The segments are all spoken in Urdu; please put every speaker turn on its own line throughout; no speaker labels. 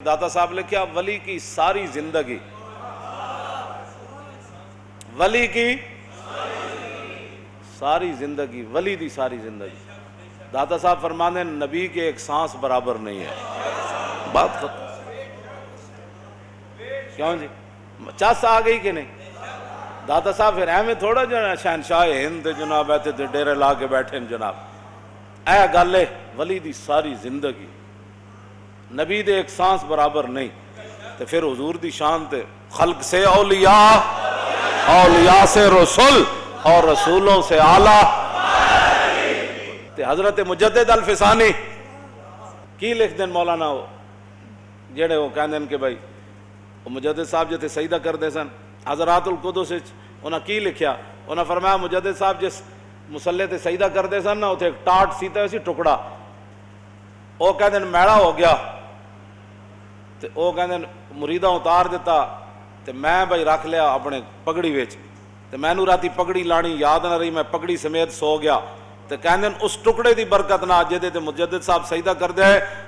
داتا صاحب لکھا ولی کی ساری زندگی، ولی کی ساری زندگی، ولی دی ساری زندگی، داتا صاحب فرمانے نبی کے ایک سانس برابر نہیں ہے۔ بات ختم۔ کیوں جی چس آ گئی کہ نہیں؟ داتا صاحب پھر ایویں تھوڑا جو شہنشاہ ہند جناب ایتھے تے ڈیرے لا کے بیٹھے جناب، اے گل ہے ولی دی ساری زندگی، نبی دے ایک سانس برابر نہیں، تو پھر حضور دی شان تے خلق سے اولیاء، اولیاء سے رسول اور رسولوں سے اعلیٰ۔ تے حضرت مجدد الفسانی کی لکھ دیں مولانا ہو جڑے وہ کہہ دیں کہ بھائی مجدد صاحب جتے سجدہ کر دے سن حضرات القدس انہاں کی لکھیا، انہاں فرمایا مجدد صاحب جس مسلے تے سجدہ کر دے سن نا اتھے ایک ٹاٹ سیتا اسی ٹکڑا، وہ کہہ دیں میڑا ہو گیا، تے وہ کہہ دیں مریدہ اتار دیتا، تے میں بھائی رکھ لیا اپنے پگڑی ویچ، تے میں نو راتی پگڑی لانی یاد نہ رہی، میں پگڑی سمیت سو گیا، تے کہہ دیں اس ٹکڑے دی برکت نہ جدے تے مجدد صاحب سجدہ کر دے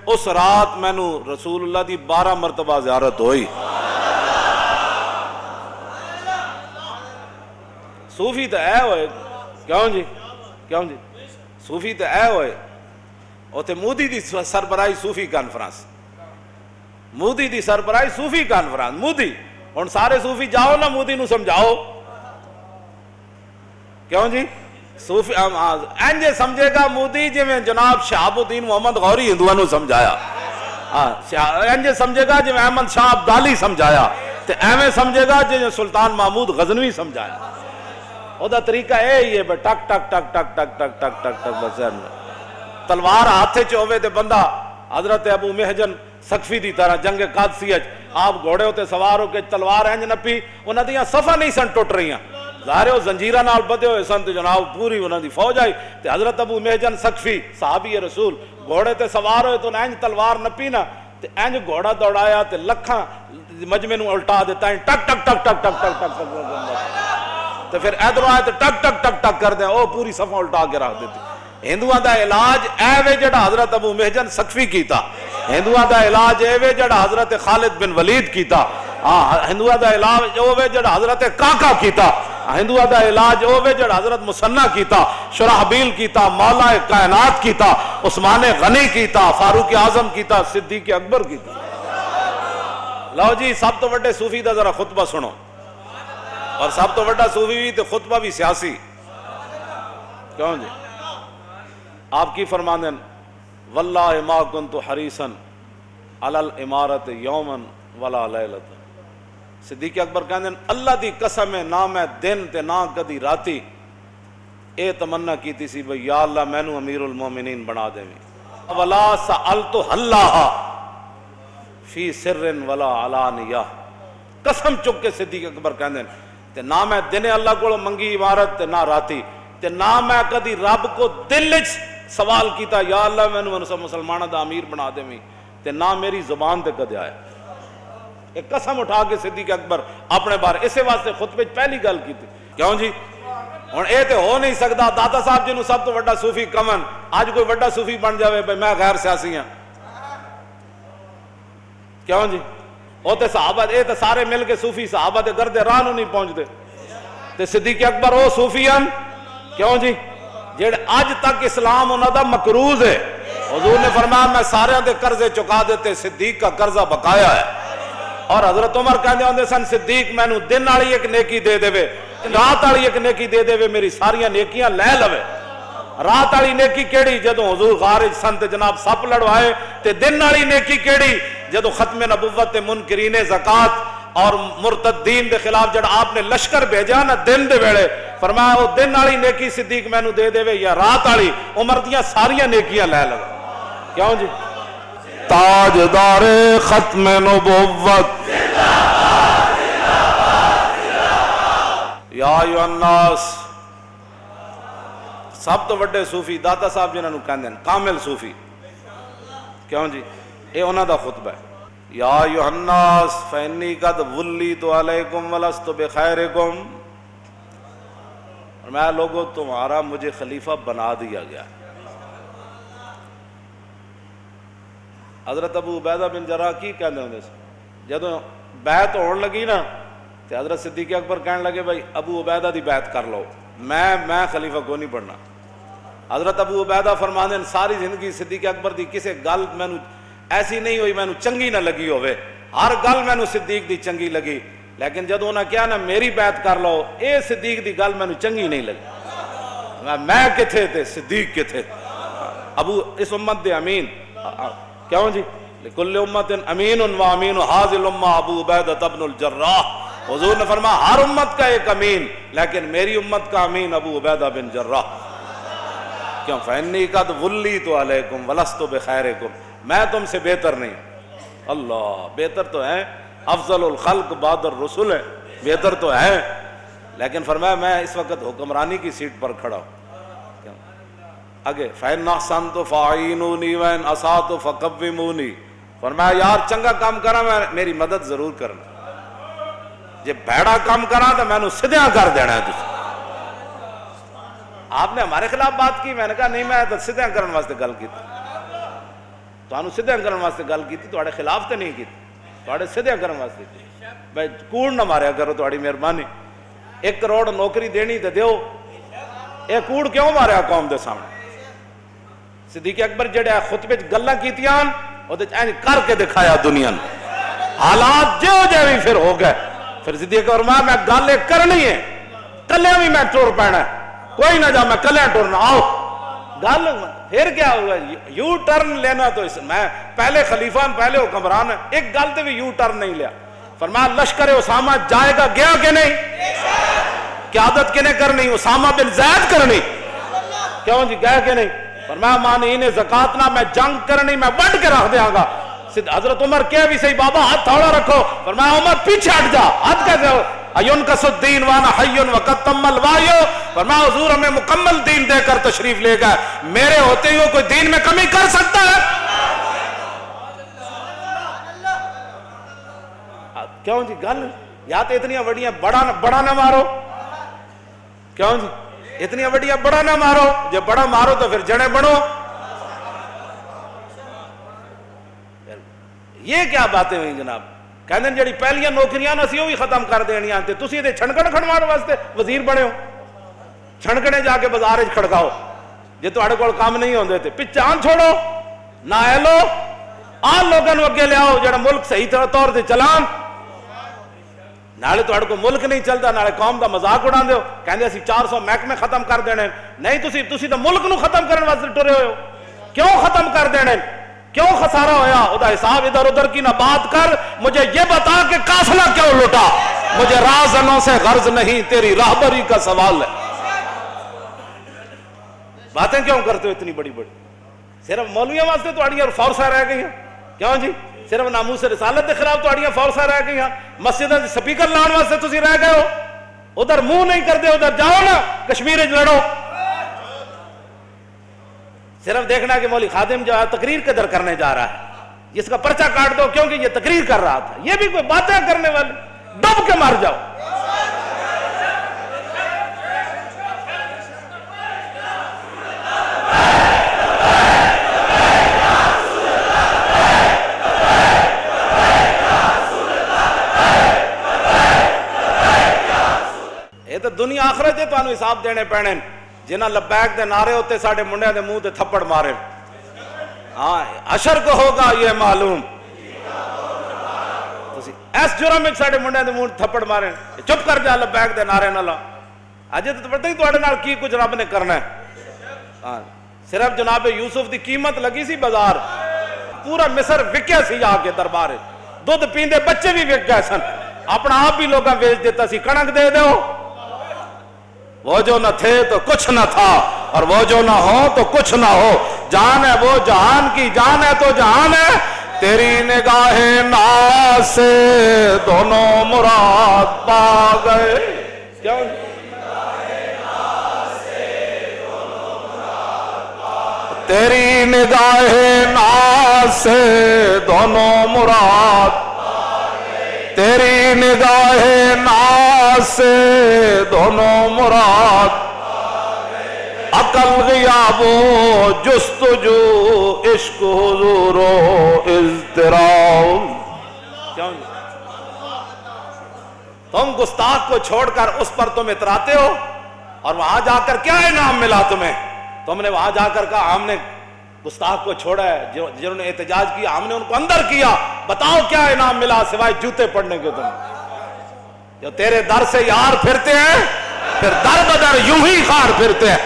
اس رات میں نو رسول اللہ دی 12 مرتبہ زیارت ہوئی۔ صوفی تے اے ہوئے، کیوں جی کیوں جی صوفی تے اے ہوئے، اوتے مودی دی سربراہی صوفی کانفرنس، مودی دی سربراہی صوفی کانفرنس، مودی ہن سارے صوفی جاؤ نا مودی نو سمجھاؤ، کیوں جی صوفی انجے سمجھے گا مودی جی میں جناب شہاب الدین محمد غوری ہندوؤں نو سمجھایا، انجے سمجھے گا جی میں احمد شاہ ابدالی سمجھایا، تے ایویں سمجھے گا جی سلطان محمود غزنوی سمجھایا۔ او دا طریقہ اے ہی ہے ٹک ٹک ٹک ٹک ٹک ٹک ٹک ٹک ٹک بس تلوار ہاتھے چ ہوئے تے بندہ حضرت ابو محجن سقفی دی طرح جنگ قادسیہ آپ گھوڑے ہوتے سوار ہو کے تلوار انج نپی، انہاں دیاں صفاں نہیں سن ٹوٹ رہیاں، ظاہر ہے وہ زنجیراں نال بدے ہوئے سن تے جناب پوری انہاں دی فوج آئی، تے حضرت ابو محجن سقفی صحابی رسول گھوڑے تے سوار ہوئے تو انج تلوار نپی نا تے انج گھوڑا دوڑایا تے لکھاں مجمع نو الٹا دیتا ٹک ٹک ٹک ٹک ٹک ٹک ٹک تے پھر ادھر آئے تے ٹک ٹک ٹک ٹک کر دیں او پوری صفحہ الٹا کے رکھ دیتی۔ ہندوؤں دا علاج اے وے جڑا حضرت ابو محجن سقفی کیتا، ہندوؤں دا علاج اے وے جڑا حضرت خالد بن ولید کیتا، ہندوؤں دا علاج او وے جڑا حضرت کاکا کیتا، ہندوؤں دا علاج او وے جڑا حضرت مسنہ کیتا، شرحبیل کیتا، مولا کائنات کیتا، عثمان غنی کیتا، فاروق اعظم کیتا، صدیق اکبر کیتا۔ لو جی سب تو بڑے صوفی دا ذرا خطبہ سنو، اور سب تو بڑا صوفی بھی تو خطبہ بھی سیاسی، کیوں جی آپ کی فرمانے واللہ ما کنت حریصا علی الامارت یوما ولا لیلۃ، صدیق اکبر کہندے اللہ دی قسم ہے نہ میں دن تے نہ کدی راتی اے تمنا کیتی سی بھئی یا اللہ مینوں امیر المومنین بنا دیویں، ولا سألت اللہ فی سر ولا علانیہ، قسم چک کے صدیق اکبر کہندے تے نہ میں دن اللہ کو منگی عمارت تے نہ راتی، تے نہ میں کدی رب کو دل وچ سوال کیتا یا اللہ مینوں مسلماناں دا امیر بنا دیویں، تے نہ میری زبان تے کدے آئے۔ ایک قسم اٹھا کے صدیق اکبر اپنے بارے اسے واسطے خطبے پہلی گل کیتی، کیوں جی ہن اے تے ہو نہیں سکدا داتا صاحب جنوں سب تو بڑا صوفی کمن اج کوئی بڑا صوفی بن جاوے بھئی میں غیر سیاسی ہاں، کیوں جی وہ تے صحابہ اے تے سارے مل کے صوفی صحابہ دے گردے راہ نوں نہیں پہنچدے، تے صدیق اکبر وہ صوفی ہیں کیوں جی جڑے اج تک اسلام انہاں دا مقروض ہے، حضور نے فرمایا میں سارے دے قرضے چکا دیتے، صدیق کا قرضہ بقایا ہے۔ اور حضرت عمر کہندے ہوندے سن صدیق مینوں دن والی ایک نیکی دے دے، رات والی ایک نیکی دے دے، میری ساریاں نیکیاں لے لوے۔ رات والی نیکی کیڑی جدوں حضور خارج سن تے جناب سپ لڑوائے، تے دن والی نیکی کیڑی جدوں ختم نبوت تے منکرین زکات اور مرتدین دے خلاف جڑا آپ نے لشکر بھیجا نا دن دے ویلے، فرمایا وہ دن والی نیکی صدیق مینوں دے دے یا رات والی، عمر دیاں ساریاں نیکیاں لے لو، کیوں جی تاجدار ختم نبوت یا ایھا الناس، سب تو بڑے صوفی داتا صاحب جنہاں نوں کہندے ہیں کامل صوفی، کیوں جی اے انہاں دا خطبہ ہے، یا ایھا الناس فانی قد ولیت علیکم ولست بخیرکم، اور میں لوگوں تمہارا، مجھے خلیفہ بنا دیا گیا، حضرت ابو عبیدہ بن جراح کی کہندے ہوندے سی جدوں بیعت ہون لگی نا تے حضرت صدیق اکبر کہنے لگے بھائی ابو عبیدہ دی بیعت کر لو، میں خلیفہ کو نہیں بننا۔ حضرت ابو عبیدہ فرماندے ہیں ساری زندگی صدیق اکبر دی کسے گل مینوں ایسی نہیں ہوئی مینوں چنگی نہ لگی ہوئے، ہر گل مینوں صدیق دی چنگی لگی، لیکن جدوں انہاں کہا نا میری بیعت کر لو اے صدیق دی گل مینوں چنگی نہیں لگی، میں کتھے تے صدیق کتھے، ابو اس امت دے امین کیوں جی لکل امت امین و امین حاضر الامہ ابو عبیدہ بن الجراح، حضور نے فرمایا ہر امت کا ایک امین لیکن میری امت کا امین ابو عبیدہ بن جراح، کیوں فإنی قد ولیت علیکم ولست بخیرکم، میں تم سے بہتر نہیں، اللہ بہتر تو ہے، افضل الخلق بعد الرسل ہے، بہتر تو ہے، لیکن فرمایا میں اس وقت حکمرانی کی سیٹ پر کھڑا ہوں۔ آگے فَإِنْ أَحْسَنْتُ فَأَعِينُونِي وَإِنْ أَسَأْتُ فَقَوِّمُونِي، فرمایا یار چنگا کام کرا میں میری مدد ضرور کرنا، جے بھیڑا کام کرا تو میں نے سدھیاں کر دینا ہے تجھے۔ آپ نے ہمارے خلاف بات کی، میں نے کہا نہیں میں تو سدھیاں کرنے واسطے گل کی تو انہوں سدھیاں کرنے واسطے گل کی تھوڑے خلاف تو نہیں کی، تھوڑے سدھیاں کرنے واسطے کی، بھائی کوڑ نہ ماریا کرو تھوڑی مہربانی، 1 کروڑ نوکری دینی تو دیو، اے کوڑ کیوں ماریا قوم دے سامنے؟ صدیق اکبر جڑے خطبے گلاں کیتیاں اودے اینج کر کے دکھایا دنیا نے، حالات جو بھی پھر ہو گئے، پھر صدیق اکبر میں گل کرنی ہے، کلیاں بھی میں ٹر پینا ہے، کوئی نہ جا میں کلیاں ٹرنا، آؤ گل پھر کیا ہوگا یو ٹرن لینا، تو اس میں پہلے خلیفہ پہلے حکمران ایک گل تے بھی یو ٹرن نہیں لیا، فرمایا لشکر اسامہ جائے گا گیا کہ نہیں، قیادت کنے کرنی، اسامہ بن زید کرنی، کیوں جی گیا کہ نہیں، فرمایا مانعین زکات نہ میں جنگ کرنی میں بڑھ کے رکھ دیاں گا، حضرت عمر کہہ بھی صحیح بابا ہاتھ تھوڑا رکھو، فرمایا عمر پیچھے ہٹ جا، ہاتھ کیسے ہو، اَيُنْكَسُ الدِّينُ وَأَنَا حَيٌّ وَقَدْ تَمَّ الْوَعْيُ، فرمایا حضور ہمیں مکمل دین دے کر تشریف لے گئے، میرے ہوتے ہی کوئی دین میں کمی کر سکتا ہے؟ کیوں جی گل یا تو اتنی وڈیاں بڑا نہ مارو، کیوں جی اتنی وڈیاں بڑا نہ مارو، جب بڑا مارو تو پھر جڑے بڑھو، یہ کیا باتیں ہوئی جناب، کہندے ہیں جڑی پہلیاں نوکریاں نا سی وہ بھی ختم کر دینیاں تے تسی تے چھڑکن کھڑوانے واسطے وزیر بنے ہو، چھڑکنے جا کے بازار وچ کھڑکاؤ، جے تہاڈے کول کام نہیں ہوندے تے پہچان چھوڑو، نہ ایلو آن لوگاں نوں اگے لیاؤ جڑا ملک صحیح طور تے چلان، نالے تہاڈے کو ملک نہیں چلدا نالے قوم دا مذاق اڑاندے ہو، کہندے اسی 400 محکمے ختم کر دینے، نہیں تسی تے ملک نوں ختم کرن واسطے ٹرے ہوئے ہو، کیوں ختم کر دینے، کیوں خسارہ ہویا، ادا حساب ادھر ادھر کی نہ بات کر، مجھے یہ بتا کہ قافلہ کیوں لٹا، مجھے رازنوں سے غرض نہیں تیری راہبری کا سوال ہے، باتیں کیوں کرتے ہو اتنی بڑی بڑی، صرف مولویوں واسطے تہاڈیاں فورساں رہ گئی ہیں، کیوں جی صرف ناموس رسالت کے خلاف تہاڈیاں فورساں رہ گئی ہیں، مسجداں دے سپیکر لاؤن واسطے تسی رہ گئے ہو، ادھر منہ نہیں کرتے ادھر جاؤ نا کشمیر وچ لڑو، صرف دیکھنا کہ مولوی خادم جو ہے تقریر کدھر کرنے جا رہا ہے، اس کا پرچہ کاٹ دو کیونکہ یہ تقریر کر رہا تھا، یہ بھی کوئی باتیں کرنے والے، ڈب کے مار جاؤ۔ یہ تو دنیا آخرت ہے، تانوں حساب دینے پینے، جنہاں لبیک دے نعرے ہوتے ساڑھے منڈے دے منہ تے تھپڑ مارے، ہاں حشر کو ہوگا یہ معلوم، ایس جرم میں ساڑھے منڈے دے منہ تھپڑ مارے، چپ کر جا لبیک دے نعرے نہ لا، اجے تو پتہ ہی تواڈے نال کی کچھ رب نے کرنا ہے، صرف جناب یوسف دی قیمت لگی سی بازار، پورا مصر وکیا سی آ کے دربار، دودھ پیندے بچے بھی وک گئے سن، اپنا آپ بھی لوگاں بیچ دیتا سی، کڑک دے دو، وہ جو نہ تھے تو کچھ نہ تھا اور وہ جو نہ ہو تو کچھ نہ ہو، جان ہے وہ جہان کی جان ہے تو جہان ہے، تیری نگاہ ناز سے دونوں مراد پا گئے، کیا تیری نگاہ ناز سے دونوں مراد، تیری نگاہ ناز سے دونوں مراد، اب الغیاب جستجو عشق حضور و اضطراب. کیوں تم گستاخ کو چھوڑ کر اس پر تم اتراتے ہو اور وہاں جا کر کیا انعام ملا تمہیں؟ تم نے وہاں جا کر کہا ہم نے گستاخ کو چھوڑا ہے، جنہوں نے احتجاج کیا ہم نے ان کو اندر کیا، بتاؤ کیا انعام ملا سوائے جوتے پڑنے کے؟ تم جو تیرے در سے یار پھرتے ہیں پھر در بدر یوں ہی خار پھرتے ہیں.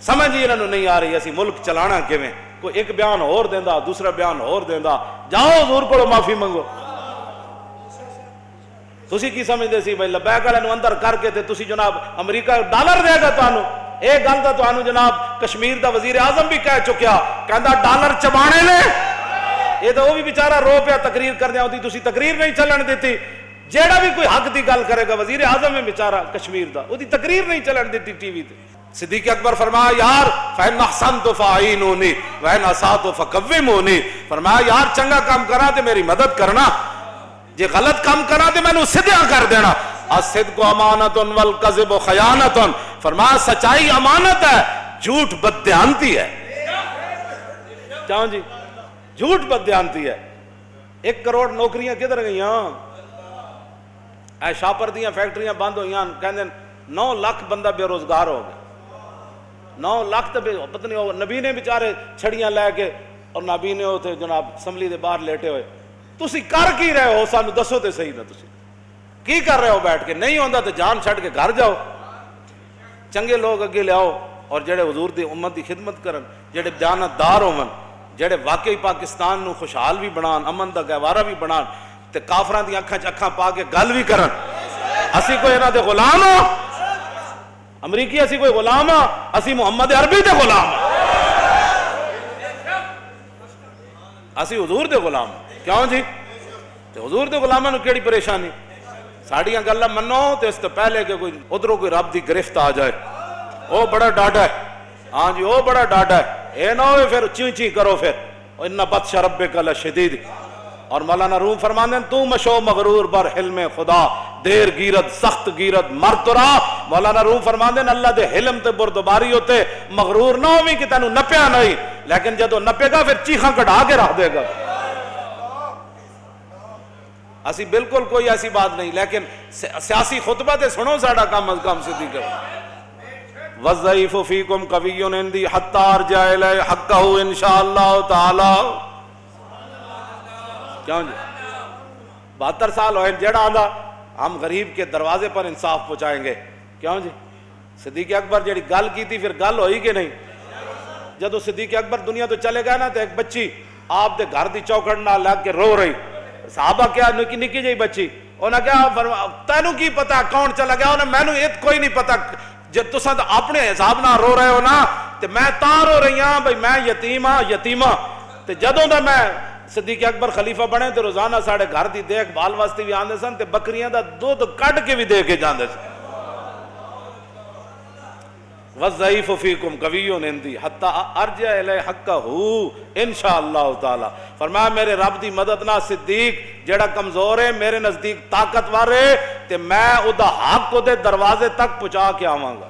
سمجھ ہی انہوں نہیں آ رہی اسی ملک چلانا کیویں. کوئی ایک بیان اور دیندا دوسرا بیان اور دیندا. جاؤ حضور کو معافی منگو. تسی کی سمجھدے سی بھائی لبیک والے نو اندر کر کے تے تسی جناب امریکہ ڈالر دے گا تانوں؟ ایک گل دا تانوں جناب کشمیر دا وزیر اعظم بھی کہہ چکیا، کہندا ڈالر چبانے نے. یہ تو وہ بھی بیچارہ رو پیا تقریر کرنے ہوتی، تسی تقریر نہیں چلن دیتی. جیڑا بھی کوئی حق دی گل کرے گا وزیر اعظم ہے بیچارہ کشمیر دا، وہ دی تقریر نہیں چلن دیتی ٹی وی تے. صدیق اکبر فرمایا یار فَإِنْ أَحْسَنْتُ فَأَعِينُونِي وَإِنْ أَسَأْتُ فَكَوِّمُونِي. فرمایا یار چنگا کام کرا تے میری مدد کرنا، جے غلط کام کرا تے مینوں سدھا کر دینا. الصدق امانۃ والکذب خیانۃ. فرمایا سچائی امانت ہے، جھوٹ بددیانتی ہے. کیوں جی؟ جھوٹ بددیانتی ہے. 1 کروڑ نوکریاں کدھر گئیاں؟ اے شاپر دیاں فیکٹریاں بند ہوئیاں، کہندے 9 لاکھ بندہ بے روزگار ہو گیا. 9 لاکھ تو پتہ نہیں. نبی نے بیچارے چھڑیاں لے کے اور نبی نے ہوتے جناب اسمبلی دے باہر لیٹے ہوئے. تسی کر کی رہے ہو سانو دسو تے صحیح نا، تسی کی کر رہے ہو بیٹھ کے؟ نہیں ہوندا تے جان چھڑ کے گھر جاؤ. چنگے لوگ اگے لیاؤ اور جڑے حضور دی امت دی خدمت کرن، جڑے دیانتدار ہون، جڑے واقعی پاکستان نو خوشحال بھی بنان، امن دا گہوارہ بھی بنان تے کافراں دی اکھاں 'چ اکھاں پا کے گل بھی کرن. اسی کوئی انہاں دے غلام ہو؟ امریکی اسی کوئی غلام ہاں؟ اسی محمد عربی دے غلام ہاں، اسی حضور دے غلام ہاں. کیوں جی؟ تے حضور دے غلاماں نو کیڑی پریشانی؟ ساڑیاں گلاں منو تے اس تو پہلے کہ کوئی ادھروں کوئی رب دی گرفت آ جائے، او بڑا ڈاڈا ہے. ہاں جی او بڑا ڈاڈا ہے. اے نہ ہوئے پھر چیں چیں کرو پھر ان بطش ربک لشدید. اور مولانا روم فرماندے تو مشو مغرور بر حلم خدا، دیر گیرت سخت گیرت مر ترا. مولانا روم فرماندے اللہ دے حلم تے بردباری ہوتے مغرور نہ ہوئی کہ تینوں نپیا نہیں، لیکن جدو نپے گا پھر چیخاں کٹا کے رکھ دے گا. اسی بالکل کوئی ایسی بات نہیں، لیکن سیاسی خطبہ تے سنو ساڑا کم از کم صدیق. وَالضَّعِيفُ فِيكُمْ قَوِيٌّ عِنْدِي حَتَّى أَرْجِعَ إِلَيْهِ حَقَّهُ إِنْ شَاءَ اللَّهُ تَعَالَى. کیوں جی 72 سال ہوئے جڑا آدھا ہم غریب کے دروازے پر انصاف پہنچائیں گے. کیوں جی؟ صدیق اکبر جڑی گل کی تھی پھر گل ہوئی کہ نہیں؟ جدو صدیق اکبر دنیا تو چلے گئے نا تو ایک بچی آپ دے گھر دی چوکھٹ نال لگ کے رو رہی. صحابہ کیا نکی نکی جی بچی، انہاں کیا تینوں کی پتا کون چلا گیا؟ انہاں مینوں ایت کوئی نہیں پتا. جب تساں اپنے حساب نہ رو رہے ہو نا تے میں تاں رو رہی ہاں بھئی میں یتیم ہاں یتیمہ. تے جدوں دا میں صدیق اکبر خلیفہ بنے تے روزانہ ساڑے گھر دی دیکھ بھال واسطے بھی آندے سن تے بکریاں دا دودھ کڈ کے بھی دے کے جاندے سن. وَالضَّعِيفُ فِيكُمْ قَوِيٌّ عِنْدِي حَتَّى أَرْجِعَ إِلَيْهِ حَقَّهُ إِنْ شَاءَ اللَّهُ تعالی. فرمایا میرے رب دی مدد نہ صدیق جڑا کمزور ہے میرے نزدیک طاقتور ہے تے میں او دا حق او دے دروازے تک پہنچا کے آواں گا.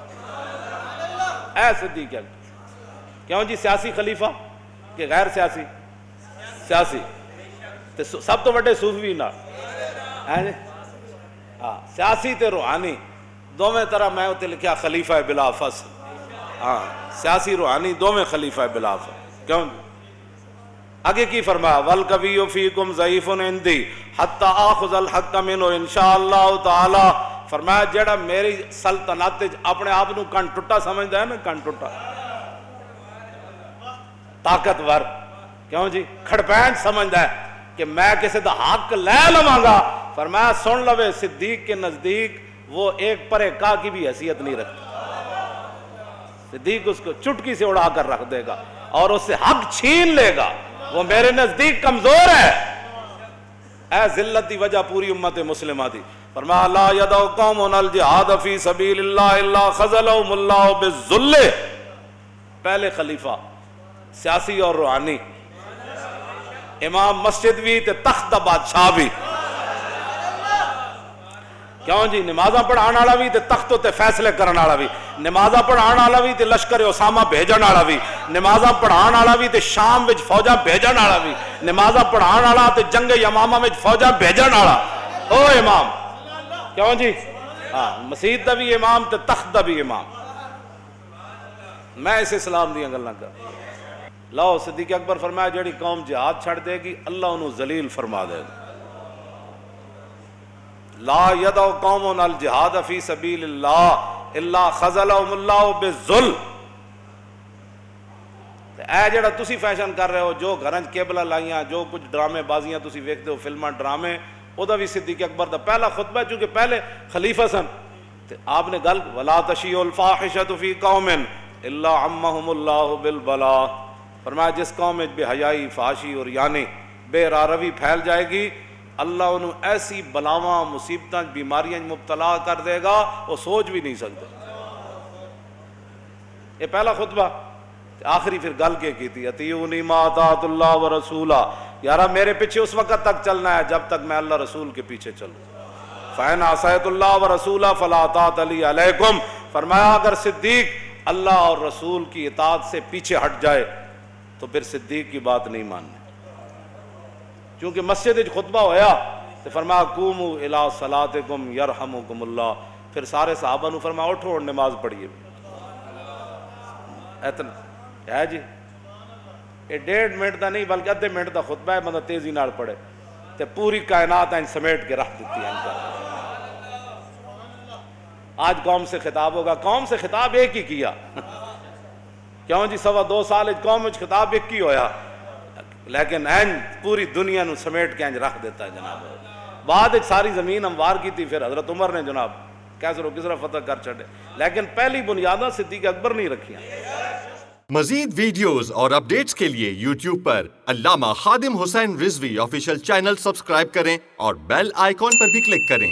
اے صدیق کیوں جی؟ سیاسی خلیفہ کہ غیر سیاسی؟ سیاسی. تے سب تو بڑے صوفی نہ ہیں ہاں سیاسی تے روحانی دوویں طرح میں تے لکھیا خلیفہ بلا فصل. ہاں سیاسی روحانی دوویں خلیفہ بلا فصل. کیوں جی؟ آگے کی فرمایا والقوی فیکم ضعیف عندی حتی آخذ الحق منہ ان شاء اللہ تعالی. فرمایا جڑا میری سلطنت اپنے آپ نو کن ٹٹا سمجھدا ہے نا، کن ٹٹا طاقتور، کیوں جی کھڑپینچ سمجھدا ہے کہ میں کسی دا حق لے لواں گا. فرمایا سن لوے صدیق کے نزدیک وہ ایک پرے کا کی بھی حیثیت نہیں رکھتا. صدیق اس کو چٹکی سے اڑا کر رکھ دے گا اور اس سے حق چھین لے گا. وہ میرے نزدیک کمزور ہے. اے ذلت دی وجہ پوری امت مسلمہ دی. فرمایا لا یدع قوم الجہاد فی سبیل اللہ الا خذلہم اللہ بالذل. پہلے خلیفہ سیاسی اور روحانی، امام مسجد بھی تے تخت بادشاہ بھی. کیوں جی نمازاں پڑھان والا بھی تے تخت تے فیصلے کرن والا بھی، نمازاں پڑھان والا بھی تے لشکر اسامہ بھیجن والا بھی، نمازاں پڑھان والا بھی تے شام وچ فوجاں بھیجن والا بھی، نمازاں پڑھان والا تے جنگ یمامہ وچ فوجاں بھیجن والا او امام، کیوں جی ہاں مسجد دا بھی امام تے تخت دا بھی امام۔ میں اس اسلام دیاں گلاں کر لو صدیق اکبر فرمایا جڑی قوم جہاد چھڑ دے گی اللہ انہوں ذلیل فرما دے گا۔ لا یدع قوم الجہاد فی سبیل اللہ الا خذلہم اللہ بالذل۔ اے جڑا تسی فیشن کر رہے ہو، جو گھرنج کیبلہ لائیاں، جو کچھ ڈرامے بازیاں تسی ویکھتے ہو، فلماں ڈرامے، او دا بھی صدیق اکبر دا پہلا خطبہ ہے، چونکہ پہلے خلیفہ سن تے آپ نے گل ولا تشیعوا الفاحشۃ فی قوم الا عمہم اللہ بالبلاء، فرمایا جس قوم میں بے حیائی، فحاشی اور یعنی بے راروی پھیل جائے گی اللہ انہوں ایسی بلاواں مصیبتاں بیماریاں مبتلا کر دے گا وہ سوچ بھی نہیں سکتے۔ یہ پہلا خطبہ، آخری پھر گل کے کی تھی اطیعونی ما اطاعت اللہ ورسولہ، یارا میرے پیچھے اس وقت تک چلنا ہے جب تک میں اللہ رسول کے پیچھے چلوں۔ فَإِنْ عَصَيْتُ اللَّهَ وَرَسُولَهُ فَلَا طَاعَةَ لِي عَلَيْكُمْ، فرمایا اگر صدیق اللہ اور رسول کی اطاعت سے پیچھے ہٹ جائے تو پھر صدیق کی بات نہیں ماننی، چونکہ مسجد خطبہ ہویا تو فرمایا قوموا الی صلاتکم یرحمکم اللہ، پھر سارے صحابہ نے فرمایا اٹھو اور نماز پڑھیے۔ اتنا ہے جی یہ 1.5 منٹ دا نہیں بلکہ آدھے منٹ دا خطبہ ہے، بندہ تیزی نال پڑھے تے پوری کائنات ان سمیٹ کے رکھ دیتی ہے ان کا۔ آج قوم سے خطاب ہوگا، قوم سے خطاب ایک ہی کیا کیوں جی 2.25 سال قوم وچ خطاب ایک ہی ہویا، لیکن این پوری دنیا نو سمیٹ کے انج رکھ دیتا ہے جناب۔ بعد ایک ساری زمین ہموار کی تھی پھر حضرت عمر نے جناب کیسر و کسرا فتح کر چھڑے، لیکن پہلی بنیاداں صدیق اکبر نہیں رکھیاں۔
مزید ویڈیوز اور اپڈیٹس کے لیے یوٹیوب پر علامہ Khadim Hussain Rizvi official channel subscribe کریں اور بیل آئیکن پر بھی کلک کریں۔